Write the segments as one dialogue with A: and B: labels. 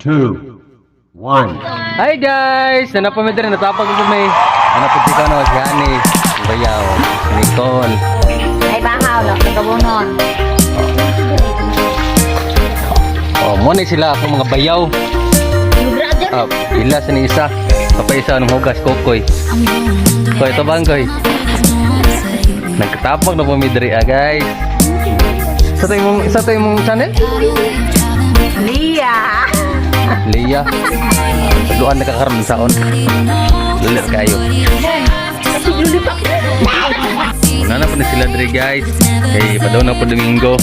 A: 2, 1.
B: Hi guys! Nanapamit rin, natapag ko may nanapag ko na si Hani, si Bayaw, si Nicole.
C: Ay bahaw lang, nagabunon.
B: Oh, muna sila ako mga bayaw. Ila sa ni isa. Kapaisa ng hugas kokoy. Koy, ito bang koy? Nagkatapag na pumidri guys. Sa tayo mong channel?
C: Lia!
B: Lia. Pagluan nakakaroon sa on. Lulir kayo. Una na po na sila dre guys. Kay padaw na po Domingo.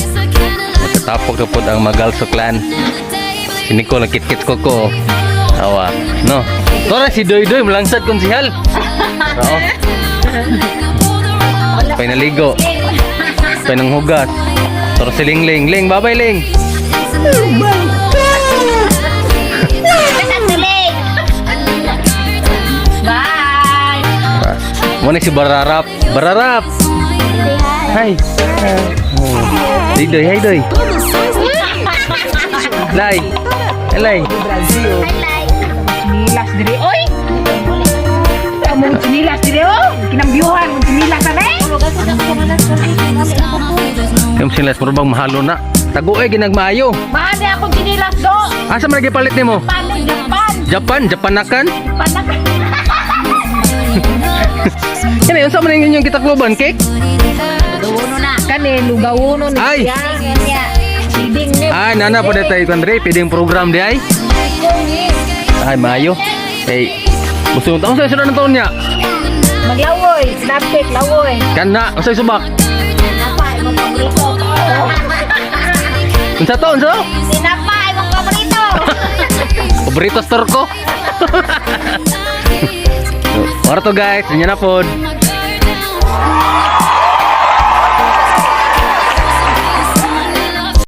B: Magkatapog na po ang Magalso clan. Si Nicole nakit-kit ko. Awa, no. Tora si Doy Doy melangsad kong sihal. Oo. Pay naligo. Pay nang hugas. Tora si Ling Ling. Ling, babay Ling.
C: Bye!
B: Muna si Bararap. Bararap. Hi. Hey Doy, hi Doy. Lay. Lay.
C: Sinilas diri, oy! Among sinilas diri, oh! Kinambyuhan, mong sinilas na eh!
B: Yung silas mo bang mahalo na. Tago ginagmayo.
C: Mahali akong sinilas do!
B: Asa man palit nimo?
C: Paano, Japan?
B: Japan, Japanakan.
C: Panak!
B: Yan yun, saan man yung kitakloban, cake?
C: Lugawuno na. Kani, lugawuno na.
B: Ay!
C: Siding ni.
B: Ah, nana pa tayo Andre, pwedeng program di ay? Ay, mayo. Eh, gusto mo taong sa sunod ng taon niya?
C: Maglawoy, snapchat, lawoy.
B: Kana, usay subak.
C: Sinapay, mong paborito.
B: Unsa to, unsa?
C: Sinapay, mong paborito.
B: Paborito store ko. Ora to guys, nya na pod.